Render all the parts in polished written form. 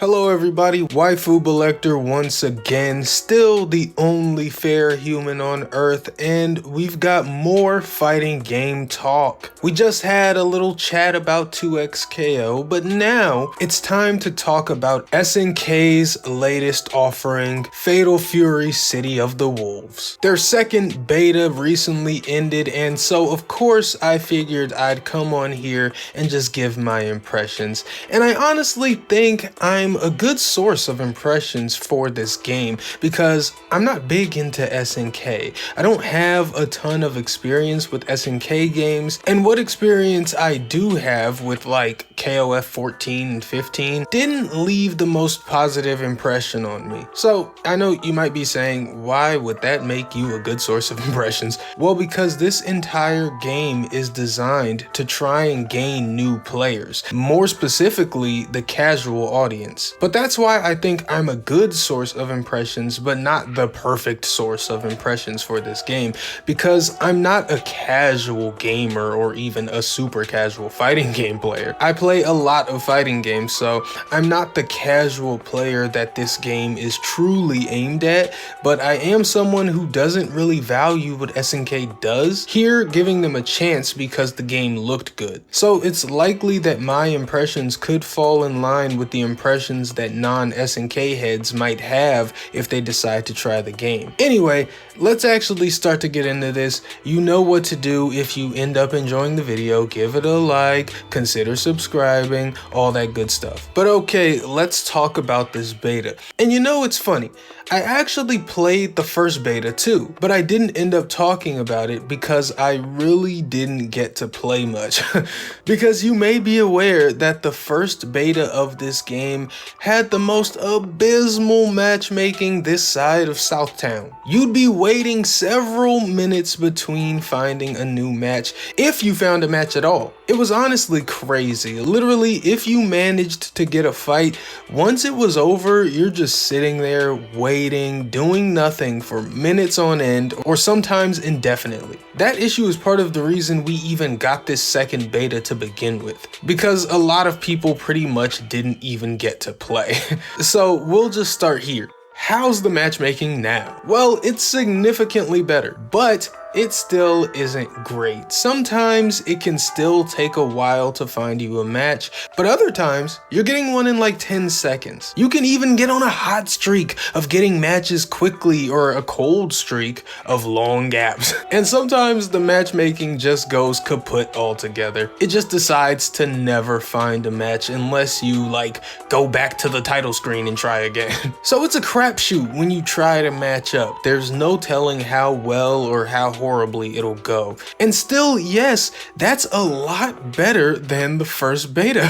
Hello everybody, Waifu Belector once again, still the only fair human on earth, and we've got more fighting game talk. We just had a little chat about 2XKO, but now it's time to talk about SNK's latest offering, Fatal Fury City of the Wolves. Their second beta recently ended, and so of course I figured I'd come on here and just give my impressions. And I honestly think I'm a good source of impressions for this game because I'm not big into SNK. I don't have a ton of experience with SNK games, and what experience I do have with like KOF 14 and 15 didn't leave the most positive impression on me. So I know you might be saying, why would that make you a good source of impressions? Well, because this entire game is designed to try and gain new players, more specifically the casual audience. But that's why I think I'm a good source of impressions, but not the perfect source of impressions for this game, because I'm not a casual gamer or even a super casual fighting game player. I play a lot of fighting games, so I'm not the casual player that this game is truly aimed at, but I am someone who doesn't really value what SNK does here, giving them a chance because the game looked good. So it's likely that my impressions could fall in line with the impressions that non-SNK heads might have if they decide to try the game. Anyway, let's actually start to get into this. You know what to do if you end up enjoying the video. Give it a like, consider subscribing, all that good stuff. But okay, let's talk about this beta. And you know, it's funny. I actually played the first beta too, but I didn't end up talking about it because I really didn't get to play much. Because you may be aware that the first beta of this game had the most abysmal matchmaking this side of Southtown. You'd be waiting several minutes between finding a new match, if you found a match at all. It was honestly crazy. Literally, if you managed to get a fight, once it was over, you're just sitting there waiting, doing nothing for minutes on end, or sometimes indefinitely. That issue is part of the reason we even got this second beta to begin with, because a lot of people pretty much didn't even get to play. So we'll just start here. How's the matchmaking now? Well, it's significantly better, but it still isn't great. Sometimes it can still take a while to find you a match, but other times you're getting one in like 10 seconds. You can even get on a hot streak of getting matches quickly or a cold streak of long gaps. And sometimes the matchmaking just goes kaput altogether. It just decides to never find a match unless you like go back to the title screen and try again. So it's a crapshoot when you try to match up. There's no telling how well or how horribly it'll go. And still, yes, that's a lot better than the first beta.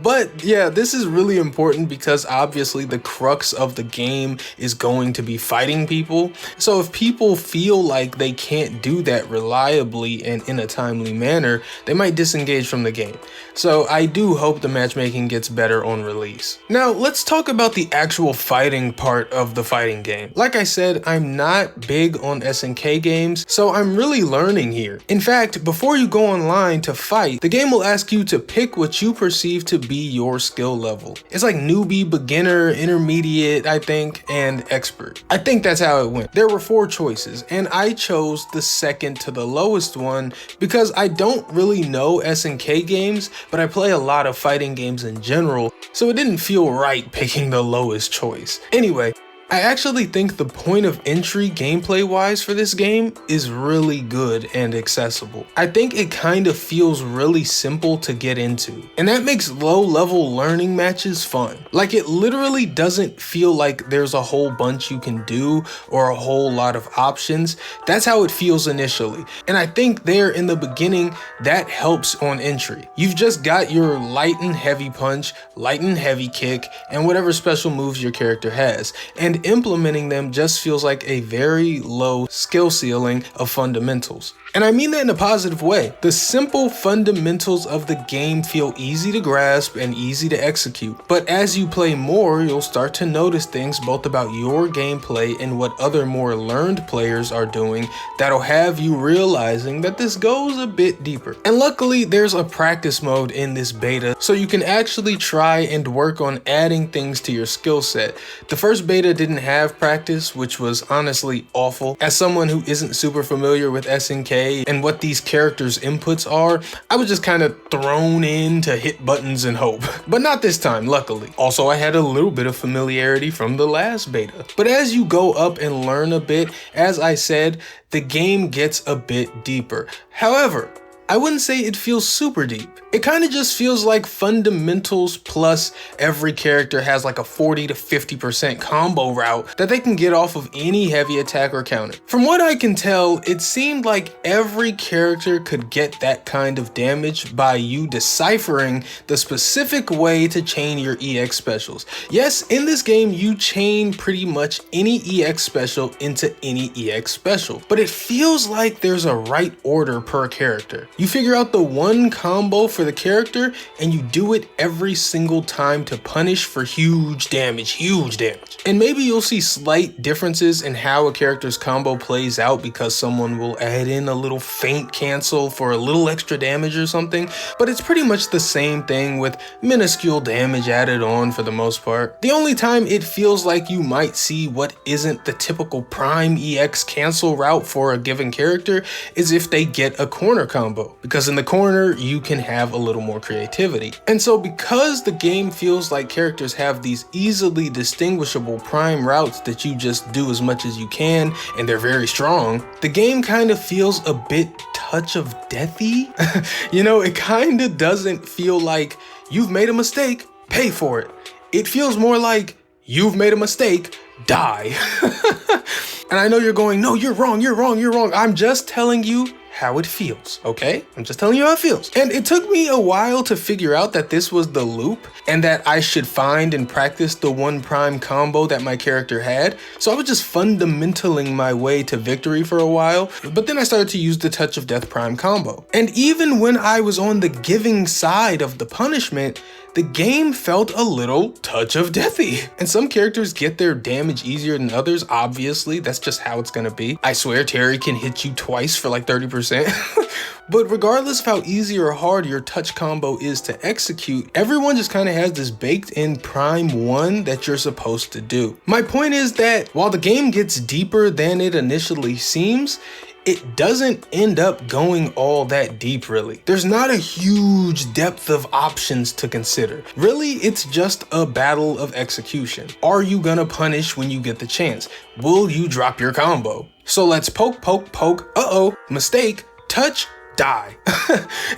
But yeah, this is really important because obviously the crux of the game is going to be fighting people. So if people feel like they can't do that reliably and in a timely manner, they might disengage from the game. So I do hope the matchmaking gets better on release. Now let's talk about the actual fighting part of the fighting game. Like I said, I'm not big on SNK games, so I'm really learning here. In fact, before you go online to fight, the game will ask you to pick what you perceive to be your skill level. It's like newbie, beginner, intermediate, I think, and expert. I think that's how it went. There were 4 choices, and I chose the second to the lowest one because I don't really know SNK games, but I play a lot of fighting games in general, so it didn't feel right picking the lowest choice. Anyway, I actually think the point of entry gameplay wise for this game is really good and accessible. I think it kind of feels really simple to get into, and that makes low level learning matches fun. Like, it literally doesn't feel like there's a whole bunch you can do or a whole lot of options. That's how it feels initially, and I think there in the beginning that helps on entry. You've just got your light and heavy punch, light and heavy kick, and whatever special moves your character has. And and implementing them just feels like a very low skill ceiling of fundamentals. And I mean that in a positive way. The simple fundamentals of the game feel easy to grasp and easy to execute. But as you play more, you'll start to notice things both about your gameplay and what other more learned players are doing that'll have you realizing that this goes a bit deeper. And luckily, there's a practice mode in this beta, so you can actually try and work on adding things to your skill set. The first beta didn't have practice, which was honestly awful. As someone who isn't super familiar with SNK and what these characters' inputs are, I was just kind of thrown in to hit buttons and hope. But not this time, luckily. Also, I had a little bit of familiarity from the last beta. But as you go up and learn a bit, as I said, the game gets a bit deeper. However, I wouldn't say it feels super deep. It kind of just feels like fundamentals plus every character has like a 40 to 50% combo route that they can get off of any heavy attack or counter. From what I can tell, it seemed like every character could get that kind of damage by you deciphering the specific way to chain your EX specials. Yes, in this game, you chain pretty much any EX special into any EX special, but it feels like there's a right order per character. You figure out the one combo for the character and you do it every single time to punish for huge damage. And maybe you'll see slight differences in how a character's combo plays out because someone will add in a little feint cancel for a little extra damage or something, but it's pretty much the same thing with minuscule damage added on for the most part. The only time it feels like you might see what isn't the typical prime EX cancel route for a given character is if they get a corner combo, because in the corner you can have a little more creativity. And so because the game feels like characters have these easily distinguishable prime routes that you just do as much as you can and they're very strong, the game kind of feels a bit touch of deathy. You know, it kind of doesn't feel like you've made a mistake, pay for it. It feels more like you've made a mistake, die. And I know you're going, no, you're wrong. I'm just telling you how it feels, okay? I'm just telling you how it feels. And it took me a while to figure out that this was the loop and that I should find and practice the one prime combo that my character had. So I was just fundamentaling my way to victory for a while, but then I started to use the touch of death prime combo. And even when I was on the giving side of the punishment, the game felt a little touch of deathy. And some characters get their damage easier than others, obviously, that's just how it's gonna be. I swear Terry can hit you twice for like 30%. But regardless of how easy or hard your touch combo is to execute, everyone just kind of has this baked in prime one that you're supposed to do. My point is that while the game gets deeper than it initially seems, it doesn't end up going all that deep really. There's not a huge depth of options to consider. Really, it's just a battle of execution. Are you gonna punish when you get the chance? Will you drop your combo? So let's poke, uh-oh, mistake, touch, die.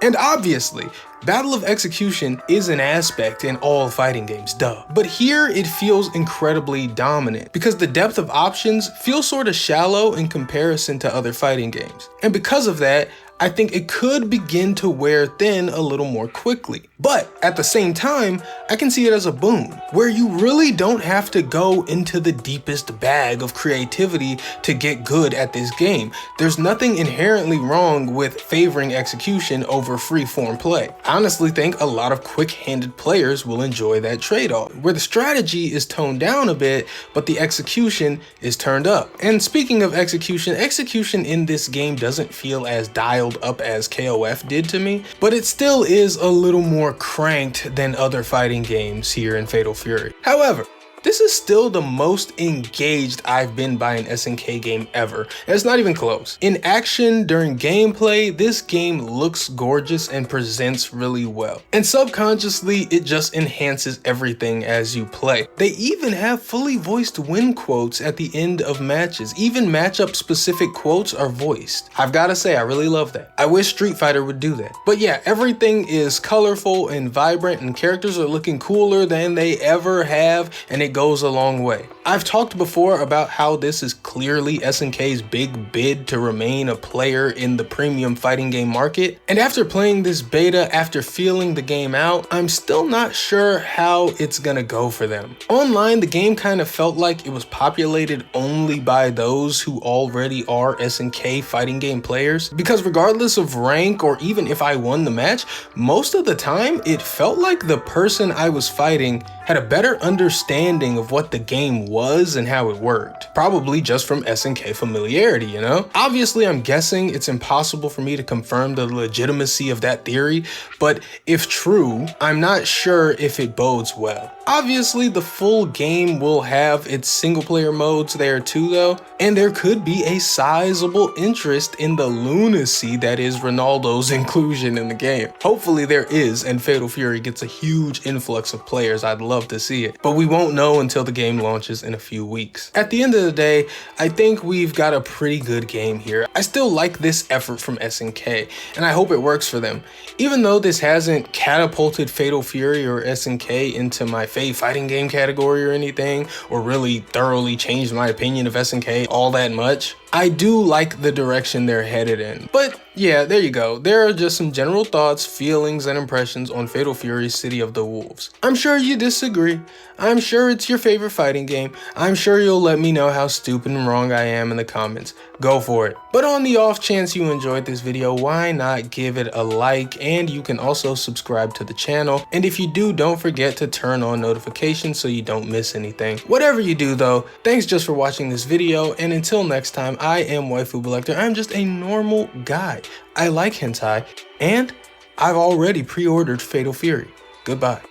And obviously, battle of execution is an aspect in all fighting games, duh. But here it feels incredibly dominant because the depth of options feels sort of shallow in comparison to other fighting games. And because of that, I think it could begin to wear thin a little more quickly. But at the same time, I can see it as a boon, where you really don't have to go into the deepest bag of creativity to get good at this game. There's nothing inherently wrong with favoring execution over free-form play. I honestly think a lot of quick-handed players will enjoy that trade-off, where the strategy is toned down a bit, but the execution is turned up. And speaking of execution in this game doesn't feel as dialed up as KOF did to me, but it still is a little more cranked than other fighting games here in Fatal Fury. However, this is still the most engaged I've been by an SNK game ever, and it's not even close. In action, during gameplay, this game looks gorgeous and presents really well. And subconsciously, it just enhances everything as you play. They even have fully voiced win quotes at the end of matches. Even matchup specific quotes are voiced. I've gotta say, I really love that. I wish Street Fighter would do that. But yeah, everything is colorful and vibrant and characters are looking cooler than they ever have, and it it goes a long way. I've talked before about how this is clearly SNK's big bid to remain a player in the premium fighting game market, and after playing this beta, after feeling the game out, I'm still not sure how it's gonna go for them. Online, the game kind of felt like it was populated only by those who already are SNK fighting game players, because regardless of rank or even if I won the match, most of the time it felt like the person I was fighting had a better understanding of what the game was and how it worked. Probably just from SNK familiarity, you know? Obviously, I'm guessing it's impossible for me to confirm the legitimacy of that theory, but if true, I'm not sure if it bodes well. Obviously, the full game will have its single player modes there too though, and there could be a sizable interest in the lunacy that is Ronaldo's inclusion in the game. Hopefully there is, and Fatal Fury gets a huge influx of players. I'd love to see it, but we won't know until the game launches in a few weeks. At the end of the day, I think we've got a pretty good game here. I still like this effort from SNK, and I hope it works for them. Even though this hasn't catapulted Fatal Fury or SNK into my fave fighting game category or anything, or really thoroughly changed my opinion of SNK all that much, I do like the direction they're headed in. But yeah, there you go. There are just some general thoughts, feelings, and impressions on Fatal Fury's City of the Wolves. I'm sure you disagree. I'm sure it's your favorite fighting game. I'm sure you'll let me know how stupid and wrong I am in the comments. Go for it. But on the off chance you enjoyed this video, why not give it a like, and you can also subscribe to the channel. And if you do, don't forget to turn on notifications so you don't miss anything. Whatever you do though, thanks just for watching this video, and until next time, I am Waifu Collector. I'm just a normal guy. I like hentai, and I've already pre-ordered Fatal Fury. Goodbye.